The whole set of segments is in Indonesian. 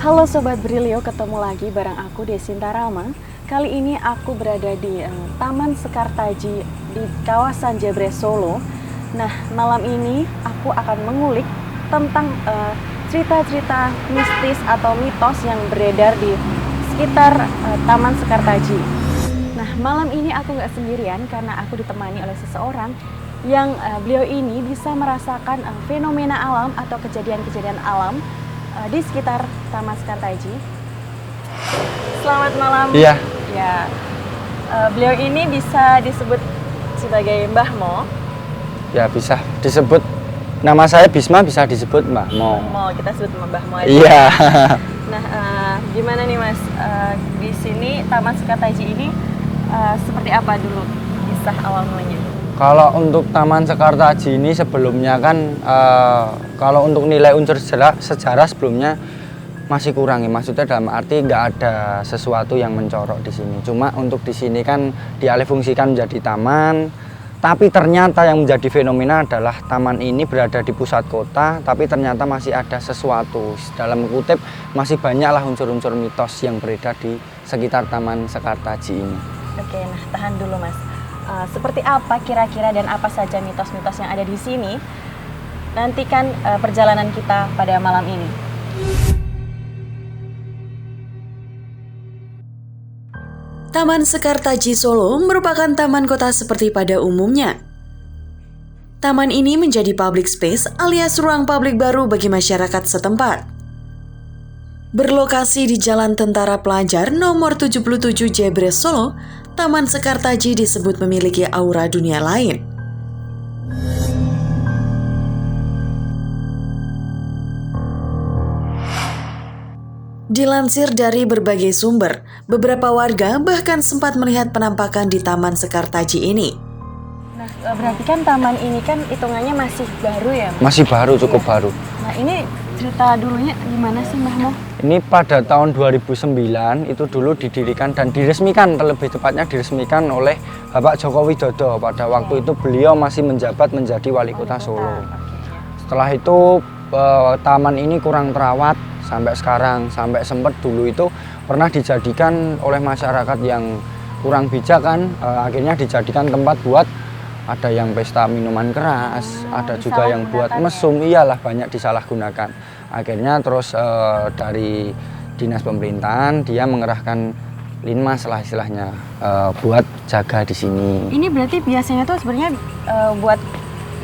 Halo Sobat Brilio, ketemu lagi bareng aku Desinta Rama. Kali ini aku berada di Taman Sekartaji di kawasan Jebre Solo. Nah, malam ini aku akan mengulik tentang cerita-cerita mistis atau mitos yang beredar di sekitar Taman Sekartaji. Nah, malam ini aku nggak sendirian karena aku ditemani oleh seseorang yang beliau ini bisa merasakan fenomena alam atau kejadian-kejadian alam di sekitar Taman Sekartaji. Selamat malam. Iya. Ya, beliau ini bisa disebut sebagai Mbah Mo. Ya bisa disebut, nama saya Bisma, bisa disebut Mbah Mo. Kita sebut Mbah Mo aja. Iya. Nah, gimana nih Mas? Di sini Taman Sekartaji ini seperti apa dulu kisah awal mulanya? Kalau untuk Taman Sekartaji ini sebelumnya kan, kalau untuk nilai unsur sejarah sebelumnya masih kurang ya. Maksudnya dalam arti nggak ada sesuatu yang mencorok di sini. Cuma untuk di sini kan dialihfungsikan menjadi taman. Tapi ternyata yang menjadi fenomena adalah taman ini berada di pusat kota, tapi ternyata masih ada sesuatu. Dalam kutip masih banyaklah unsur-unsur mitos yang beredar di sekitar Taman Sekartaji ini. Oke, nah tahan dulu Mas. Seperti apa kira-kira dan apa saja mitos-mitos yang ada di sini? Nantikan perjalanan kita pada malam ini. Taman Sekartaji Solo merupakan taman kota seperti pada umumnya. Taman ini menjadi public space alias ruang publik baru bagi masyarakat setempat. Berlokasi di Jalan Tentara Pelajar nomor 77 Jebre Solo, Taman Sekartaji disebut memiliki aura dunia lain. Dilansir dari berbagai sumber, beberapa warga bahkan sempat melihat penampakan di Taman Sekartaji ini. Nah, berarti kan taman ini kan hitungannya masih baru ya? Mas? Masih baru, cukup baru. Nah, ini cerita dulunya gimana sih Mbah Mo? Ini pada tahun 2009 itu dulu didirikan dan diresmikan, terlebih tepatnya diresmikan oleh Bapak Joko Widodo. Pada waktu itu beliau masih menjabat menjadi wali kota Solo. Setelah itu taman ini kurang terawat sampai sekarang, sampai sempat dulu itu pernah dijadikan oleh masyarakat yang kurang bijak kan, akhirnya dijadikan tempat buat ada yang pesta minuman keras, ada juga yang buat mesum, iyalah banyak disalahgunakan. Akhirnya terus dari dinas pemerintahan dia mengerahkan linmas lah istilahnya buat jaga di sini. Ini berarti biasanya tuh sebenarnya buat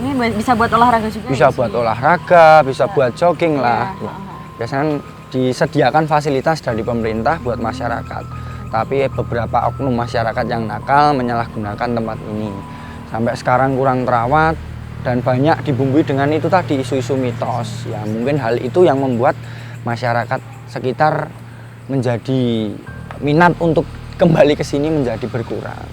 ini bisa buat olahraga juga. Bisa buat olahraga, bisa buat jogging lah. Ya. Biasanya disediakan fasilitas dari pemerintah buat masyarakat. Tapi beberapa oknum masyarakat yang nakal menyalahgunakan tempat ini. Sampai sekarang kurang terawat. Dan banyak dibumbui dengan itu tadi isu-isu mitos. Ya mungkin hal itu yang membuat masyarakat sekitar menjadi minat untuk kembali ke sini menjadi berkurang.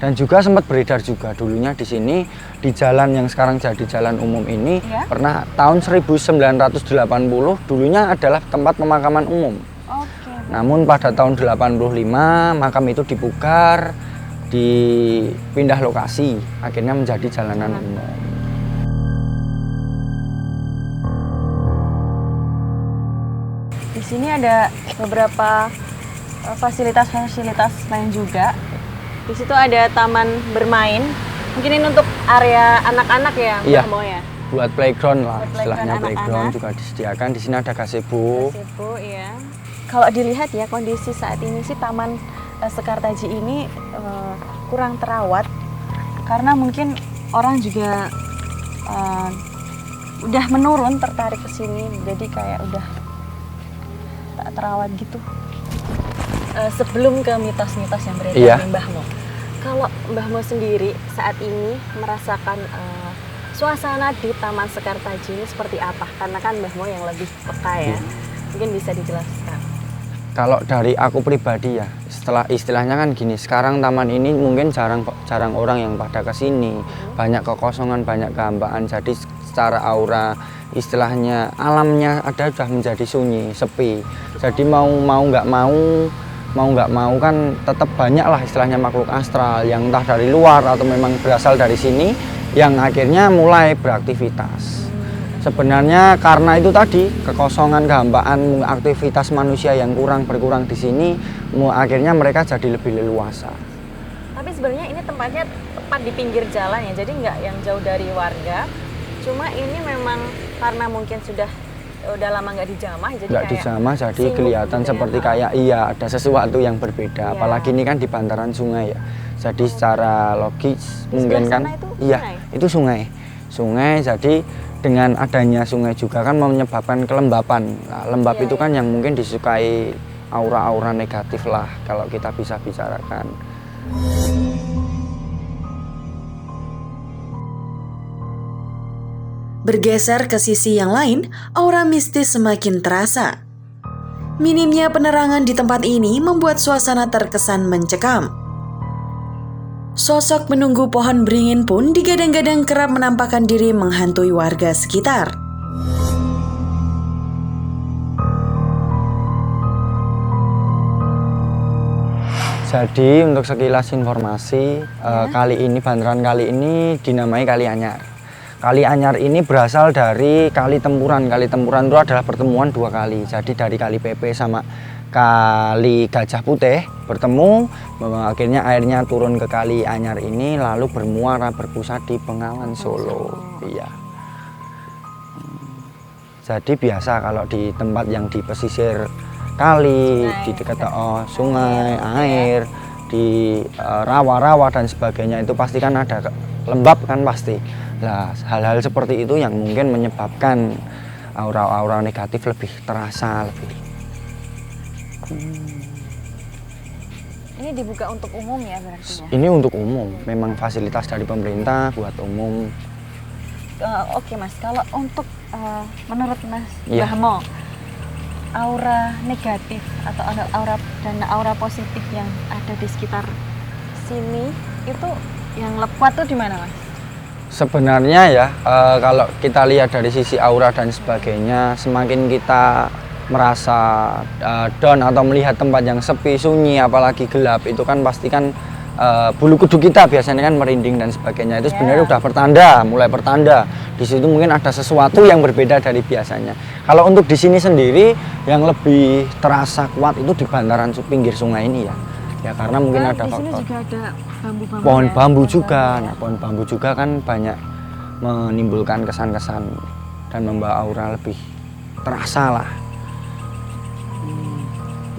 Dan juga sempat beredar juga dulunya di sini di jalan yang sekarang jadi jalan umum ini pernah tahun 1980 dulunya adalah tempat pemakaman umum. Namun pada tahun 85 makam itu dipugar, dipindah lokasi, akhirnya menjadi jalanan umum. Di sini ada beberapa fasilitas-fasilitas lain juga. Di situ ada taman bermain. Mungkin ini untuk area anak-anak ya, Mbah Mo ya? Buat playground lah, Buat istilahnya playground playground juga disediakan. Di sini ada gazebo. Gazebo, iya. Kalau dilihat ya kondisi saat ini sih Taman Sekartaji ini kurang terawat karena mungkin orang juga udah menurun tertarik ke sini, jadi kayak udah tak terawat gitu. Sebelum ke mitos-mitos yang beredar di Mbah Mo, kalau Mbah Mo sendiri saat ini merasakan suasana di Taman Sekartaji ini seperti apa? Karena kan Mbah Mo yang lebih peka ya, mungkin bisa dijelaskan. Kalau dari aku pribadi ya, setelah istilahnya kan gini, sekarang taman ini mungkin jarang orang yang pada kesini, banyak kekosongan, banyak kehampaan, jadi secara aura istilahnya alamnya ada sudah menjadi sunyi, sepi. Jadi mau nggak mau kan tetap banyak lah istilahnya makhluk astral yang entah dari luar atau memang berasal dari sini yang akhirnya mulai beraktivitas. Sebenarnya karena itu tadi kekosongan, kehampaan, aktivitas manusia yang berkurang di sini, akhirnya mereka jadi lebih leluasa. Tapi sebenarnya ini tempatnya tepat di pinggir jalan ya, jadi nggak yang jauh dari warga. Cuma ini memang karena mungkin udah lama nggak dijamah, jadi Nggak dijamah, jadi kelihatan gitu seperti ya. kayak ada sesuatu yang berbeda. Iya. Apalagi ini kan di bantaran sungai ya. Jadi secara logis mungkin kan, sana itu iya sungai? itu sungai. Jadi dengan adanya sungai juga kan menyebabkan kelembapan. Nah, lembab Iya, itu kan iya. yang mungkin disukai aura-aura negatif lah kalau kita bisa bicarakan. Bergeser ke sisi yang lain, aura mistis semakin terasa. Minimnya penerangan di tempat ini membuat suasana terkesan mencekam. Sosok menunggu pohon beringin pun digadang-gadang kerap menampakkan diri menghantui warga sekitar. Jadi untuk sekilas informasi, bantaran kali ini dinamai Kali Anyar. Kali Anyar ini berasal dari Kali Tempuran. Kali Tempuran itu adalah pertemuan dua kali. Jadi dari Kali Pepe sama Kali Gajah Putih bertemu, akhirnya airnya turun ke Kali Anyar ini lalu bermuara berpusat di Bengawan Solo. Iya. Jadi biasa kalau di tempat yang di pesisir kali, di dekat sungai, air, di rawa-rawa dan sebagainya itu pasti kan ada lembab kan pasti. Nah, hal-hal seperti itu yang mungkin menyebabkan aura-aura negatif lebih terasa lebih. Ini dibuka untuk umum ya berarti ya? Ini untuk umum, memang fasilitas dari pemerintah buat umum. Oke Mas, kalau untuk menurut Mas Iya. Bahmo, aura negatif atau ada aura positif yang ada di sekitar sini itu yang kuat tuh di mana Mas? Sebenarnya ya, kalau kita lihat dari sisi aura dan sebagainya, semakin kita merasa down atau melihat tempat yang sepi, sunyi, apalagi gelap, itu kan pasti kan bulu kuduk kita biasanya kan merinding dan sebagainya. Itu sebenarnya udah mulai pertanda. Di situ mungkin ada sesuatu yang berbeda dari biasanya. Kalau untuk di sini sendiri, yang lebih terasa kuat itu di bantaran pinggir sungai ini ya. Ya karena mungkin ada di sini faktor. juga ada bambu-bambu. Pohon ya? bambu Pohon juga. bambu ya. Nah, pohon bambu juga kan banyak menimbulkan kesan-kesan dan membawa aura lebih terasa lah.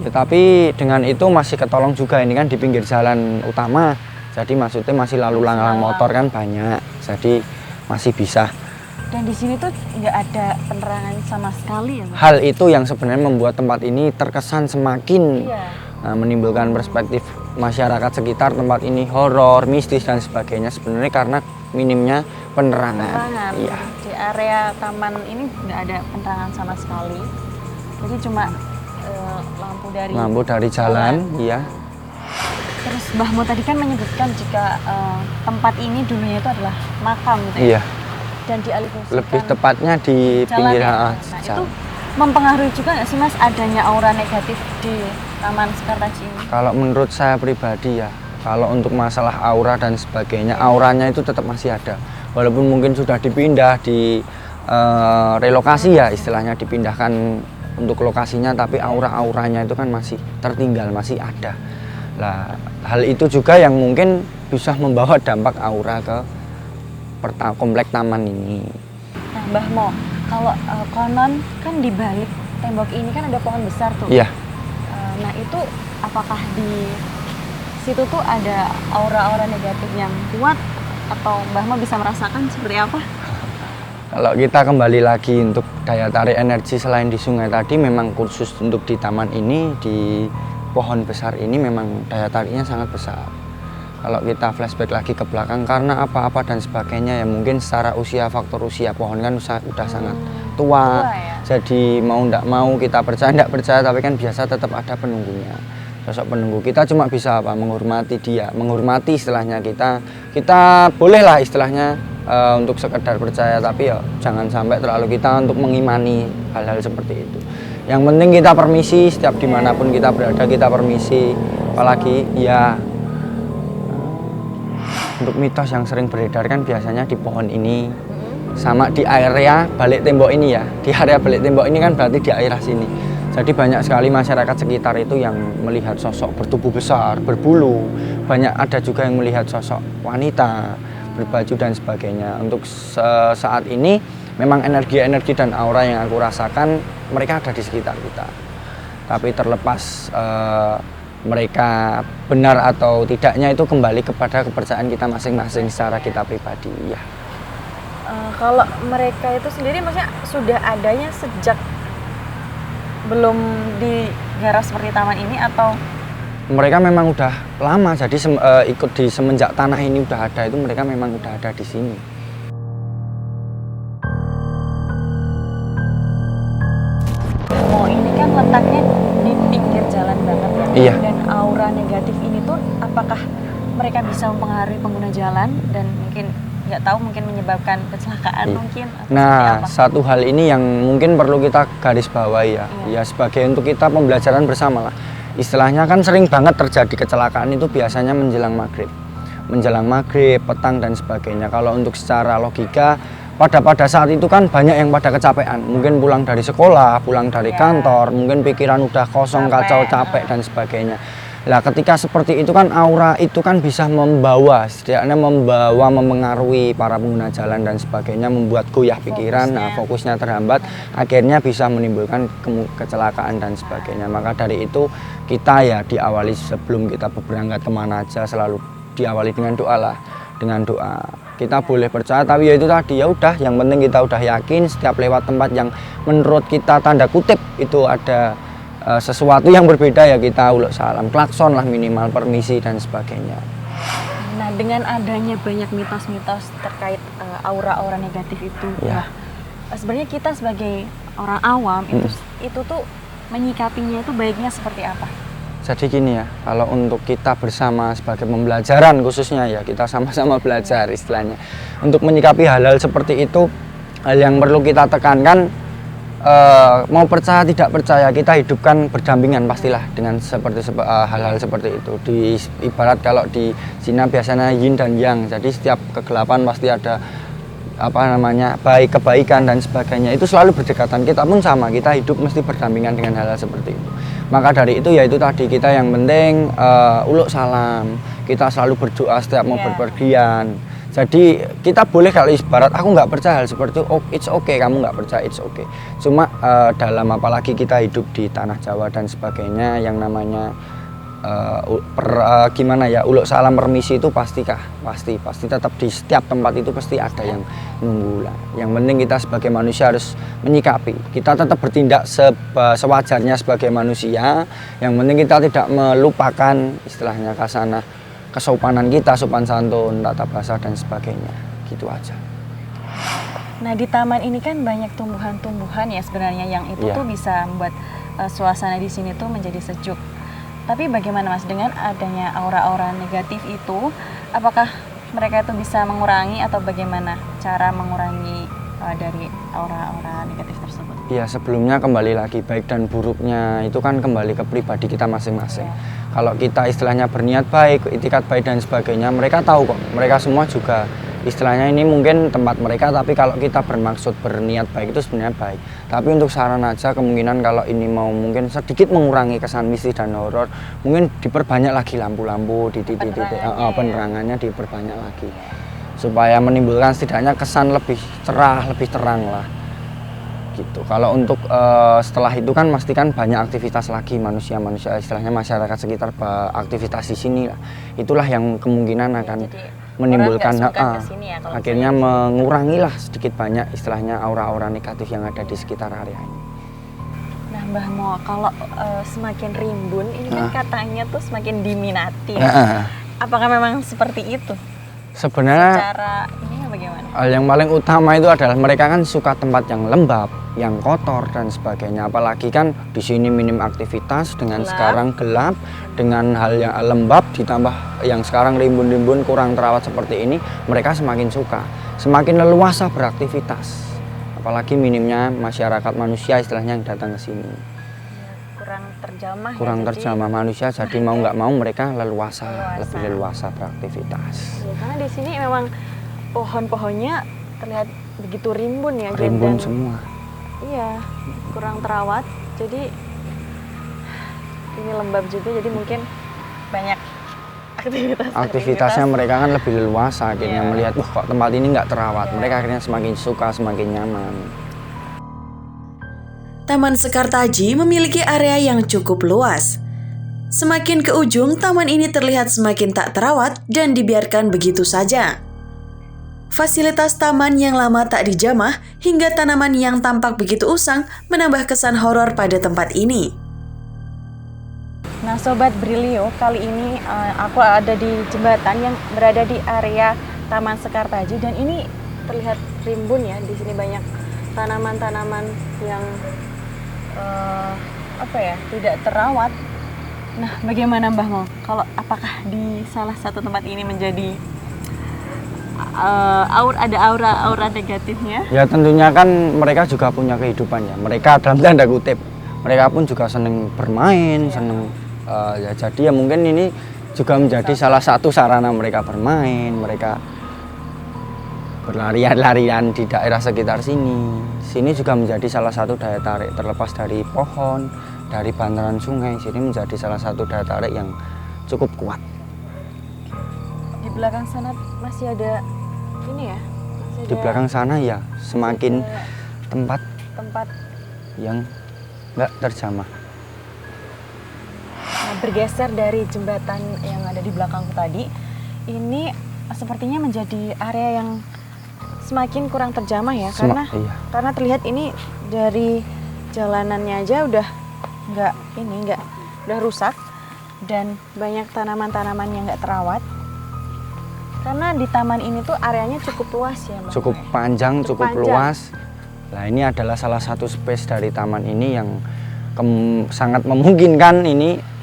Ya, tapi dengan itu masih ketolong juga, ini kan di pinggir jalan utama. Jadi maksudnya masih lalu lalang motor kan banyak. Jadi masih bisa. Dan di sini tuh nggak ada penerangan sama sekali ya Mas? Hal itu yang sebenarnya membuat tempat ini terkesan semakin Iya. menimbulkan perspektif masyarakat sekitar tempat ini horor, mistis dan sebagainya, sebenarnya karena minimnya penerangan. Iya. Di area taman ini nggak ada penerangan sama sekali. Jadi cuma lampu dari jalan, iya. Terus Mbah Mo tadi kan menyebutkan jika tempat ini dulunya itu adalah makam gitu ya. Iya. Dan dialihfungsikan Lebih tepatnya di jalan pinggir ya. Nah, itu jalan. mempengaruhi juga nggak sih Mas adanya aura negatif di Taman Sekartaji ini? Kalau menurut saya pribadi ya, kalau untuk masalah aura dan sebagainya, auranya itu tetap masih ada. Walaupun mungkin sudah dipindah di relokasi ya, istilahnya dipindahkan untuk lokasinya, tapi aura-auranya itu kan masih tertinggal, masih ada. Nah, hal itu juga yang mungkin bisa membawa dampak aura ke komplek taman ini. Nah Mbah Mo, kalau konon kan di balik tembok ini kan ada pohon besar tuh. Iya. Nah itu apakah di situ tuh ada aura-aura negatif yang kuat atau Mbah Mo bisa merasakan seperti apa? Kalau kita kembali lagi untuk daya tarik energi selain di sungai tadi, memang khusus untuk di taman ini, di pohon besar ini memang daya tariknya sangat besar. Kalau kita flashback lagi ke belakang karena apa-apa dan sebagainya ya, mungkin secara usia, faktor usia pohon kan udah sangat tua ya? Jadi mau ndak mau kita percaya ndak percaya, tapi kan biasa tetap ada penunggunya. Sosok penunggu kita cuma bisa menghormati dia, menghormati istilahnya, kita bolehlah istilahnya untuk sekedar percaya, tapi ya jangan sampai terlalu kita untuk mengimani hal-hal seperti itu. Yang penting kita permisi, setiap dimanapun kita berada kita permisi. Apalagi ya untuk mitos yang sering beredar kan biasanya di pohon ini sama di area balik tembok ini ya. Di area balik tembok ini kan berarti di area sini. Jadi banyak sekali masyarakat sekitar itu yang melihat sosok bertubuh besar, berbulu. Banyak ada juga yang melihat sosok wanita, berbaju dan sebagainya. Untuk saat ini memang energi-energi dan aura yang aku rasakan mereka ada di sekitar kita. Tapi terlepas mereka benar atau tidaknya itu kembali kepada kepercayaan kita masing-masing secara kita pribadi ya. Kalau mereka itu sendiri maksudnya sudah adanya sejak belum digarap seperti taman ini atau? Mereka memang udah lama, jadi ikut di semenjak tanah ini udah ada itu mereka memang udah ada di sini. Oh ini kan letaknya di pinggir jalan banget ya. Iya. Dan aura negatif ini tuh apakah mereka bisa mempengaruhi pengguna jalan dan mungkin nggak tahu mungkin menyebabkan kecelakaan mungkin atau seperti Nah, apa? satu hal ini yang mungkin perlu kita garis bawahi ya. Iya. Ya sebagai untuk kita pembelajaran bersama lah. Istilahnya kan sering banget terjadi kecelakaan itu biasanya menjelang maghrib. Menjelang maghrib, petang dan sebagainya. Kalau untuk secara logika pada saat itu kan banyak yang pada kecapean. Mungkin pulang dari sekolah, pulang dari kantor, mungkin pikiran udah kosong, kacau, capek dan sebagainya. Nah, ketika seperti itu kan aura itu kan bisa membawa, setidaknya membawa, mempengaruhi para pengguna jalan dan sebagainya, membuat goyah pikiran, fokusnya terhambat, akhirnya bisa menimbulkan kecelakaan dan sebagainya. Maka dari itu kita ya diawali sebelum kita berangkat kemana aja selalu diawali dengan doa lah, dengan doa. Kita boleh percaya, tapi ya itu tadi ya udah, yang penting kita udah yakin setiap lewat tempat yang menurut kita tanda kutip itu ada sesuatu yang berbeda ya kita uluk salam, klakson lah minimal, permisi dan sebagainya. Nah dengan adanya banyak mitos-mitos terkait aura-aura negatif itu, Ya. sebenarnya kita sebagai orang awam itu tuh menyikapinya itu baiknya seperti apa? Jadi gini ya, kalau untuk kita bersama sebagai pembelajaran khususnya ya kita sama-sama belajar istilahnya. Untuk menyikapi hal-hal seperti itu, hal yang perlu kita tekankan, mau percaya tidak percaya kita hidupkan berdampingan pastilah dengan hal-hal seperti itu. Ibarat kalau di Cina biasanya yin dan yang, jadi setiap kegelapan pasti ada kebaikan dan sebagainya. Itu selalu berdekatan. Kita pun sama, kita hidup mesti berdampingan dengan hal-hal seperti itu. Maka dari itu ya itu tadi, kita yang penting uluk salam, kita selalu berdoa setiap mau berpergian. Jadi kita boleh kalau ibarat aku nggak percaya hal seperti itu, oh, it's okay, kamu nggak percaya, it's okay. Cuma dalam apalagi kita hidup di tanah Jawa dan sebagainya, yang namanya uluk salam permisi itu pasti tetap di setiap tempat itu pasti ada yang nunggu lah. Yang penting kita sebagai manusia harus menyikapi, kita tetap bertindak sewajarnya sebagai manusia. Yang penting kita tidak melupakan istilahnya kasanah kesopanan kita, sopan santun, tata bahasa dan sebagainya, gitu aja. Nah di taman ini kan banyak tumbuhan-tumbuhan ya sebenarnya yang itu tuh bisa membuat suasana di sini tuh menjadi sejuk. Tapi bagaimana Mas dengan adanya aura-aura negatif itu, apakah mereka itu bisa mengurangi atau bagaimana cara mengurangi dari aura-aura negatif tersebut? Ya sebelumnya kembali lagi, baik dan buruknya itu kan kembali ke pribadi kita masing-masing. Kalau kita istilahnya berniat baik, itikat baik dan sebagainya, mereka tahu kok, mereka semua juga istilahnya ini mungkin tempat mereka, tapi kalau kita bermaksud berniat baik itu sebenarnya baik. Tapi untuk saran aja, kemungkinan kalau ini mau mungkin sedikit mengurangi kesan mistis dan horor, mungkin diperbanyak lagi lampu-lampu di titik-titik, penerangannya diperbanyak lagi, supaya menimbulkan setidaknya kesan lebih cerah, lebih terang lah. Gitu. Kalau untuk setelah itu kan pastikan banyak aktivitas lagi manusia istilahnya masyarakat sekitar aktivitas di sini lah. Itulah yang kemungkinan akan menimbulkan akhirnya mengurangi lah sedikit banyak istilahnya aura-aura negatif yang ada di sekitar area ini. Nah Mbah Mo, kalau semakin rimbun ini kan katanya tuh semakin diminati ya. Apakah memang seperti itu? Sebenarnya Secara ini bagaimana? hal yang paling utama itu adalah mereka kan suka tempat yang lembab, yang kotor dan sebagainya. Apalagi kan di sini minim aktivitas dengan sekarang gelap, dengan hal yang lembab ditambah yang sekarang rimbun-rimbun kurang terawat seperti ini, mereka semakin suka, semakin leluasa beraktivitas. Apalagi minimnya masyarakat manusia istilahnya yang datang ke sini. Kurang terjamah manusia, jadi mau nggak mau mereka lebih leluasa beraktivitas. Ya, karena di sini memang pohon-pohonnya terlihat begitu rimbun ya, rimbun dan semua. iya, kurang terawat. Jadi ini lembab juga, jadi mungkin banyak Aktivitasnya mereka kan lebih leluasa, akhirnya Iya. melihat, wah kok tempat ini nggak terawat. Iya. Mereka akhirnya semakin suka, semakin nyaman. Taman Sekartaji memiliki area yang cukup luas. Semakin ke ujung, taman ini terlihat semakin tak terawat dan dibiarkan begitu saja. Fasilitas taman yang lama tak dijamah hingga tanaman yang tampak begitu usang menambah kesan horor pada tempat ini. Nah, Sobat Brilio, kali ini aku ada di jembatan yang berada di area Taman Sekartaji, dan ini terlihat rimbun ya. Di sini banyak tanaman-tanaman yang tidak terawat. Nah, bagaimana Mbah Mo? Apakah di salah satu tempat ini menjadi ada aura negatifnya? Ya tentunya kan mereka juga punya kehidupan ya. Mereka dalam tanda kutip, mereka pun juga seneng bermain, seneng ya, jadi ya mungkin ini juga menjadi salah satu sarana mereka bermain, mereka berlarian-larian di daerah sekitar sini. Sini juga menjadi salah satu daya tarik, terlepas dari pohon, dari bantaran sungai. Sini menjadi salah satu daya tarik yang cukup kuat. Di belakang sana masih ada ini ya? Di belakang sana ya semakin tempat yang nggak terjamah. Nah, bergeser dari jembatan yang ada di belakangku tadi, ini sepertinya menjadi area yang semakin kurang terjamah ya, Iya. karena terlihat ini dari jalanannya aja udah udah rusak, dan banyak tanaman-tanaman yang nggak terawat. Karena di taman ini tuh areanya cukup luas ya, Mbak. Cukup panjang, cukup panjang. luas. Nah, ini adalah salah satu space dari taman ini yang sangat memungkinkan ini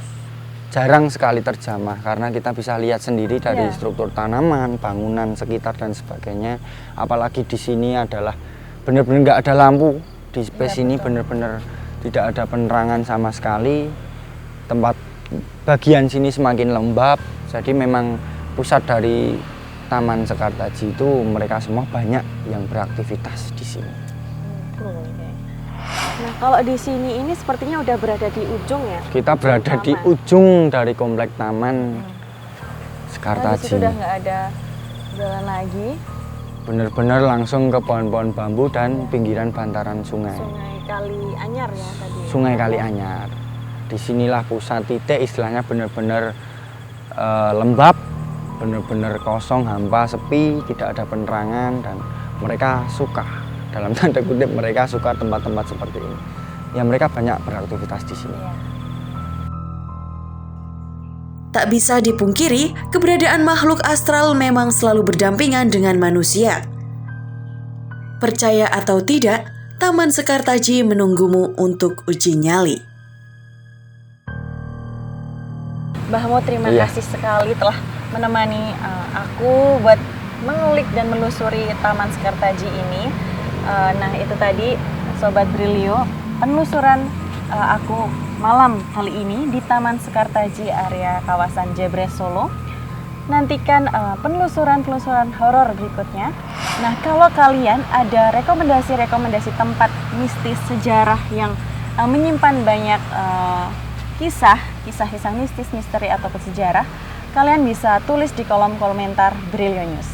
jarang sekali terjamah, karena kita bisa lihat sendiri dari Iya. struktur tanaman, bangunan sekitar dan sebagainya. Apalagi di sini adalah benar-benar nggak ada lampu di space Iya, ini, betul. benar-benar tidak ada penerangan sama sekali. Tempat bagian sini semakin lembab, jadi memang pusat dari Taman Sekartaji itu mereka semua banyak yang beraktivitas di sini. Nah, kalau di sini ini sepertinya udah berada di ujung ya. Kita berada di taman. ujung dari komplek Taman Nah, di Sekartaji. situ udah nggak ada jalan lagi. Benar-benar langsung ke pohon-pohon bambu dan pinggiran bantaran sungai. Sungai Kali Anyar ya tadi. Sungai Kali Anyar. Disinilah pusat titik, istilahnya benar-benar lembab, benar-benar kosong, hampa, sepi, tidak ada penerangan, dan mereka suka, dalam tanda kutip mereka suka tempat-tempat seperti ini. Ya mereka banyak beraktivitas di sini. Iya. Tak bisa dipungkiri, keberadaan makhluk astral memang selalu berdampingan dengan manusia. Percaya atau tidak, Taman Sekartaji menunggumu untuk uji nyali. Mbah Mo, terima Iya. kasih sekali telah menemani aku buat mengulik dan menelusuri Taman Sekartaji ini. Nah, itu tadi Sobat Brilio, penelusuran aku malam kali ini di Taman Sekartaji area kawasan Jebres Solo. Nantikan penelusuran horor berikutnya. Nah, kalau kalian ada rekomendasi-rekomendasi tempat mistis sejarah yang menyimpan banyak kisah mistis, misteri ataupun sejarah, kalian bisa tulis di kolom komentar Brilio News.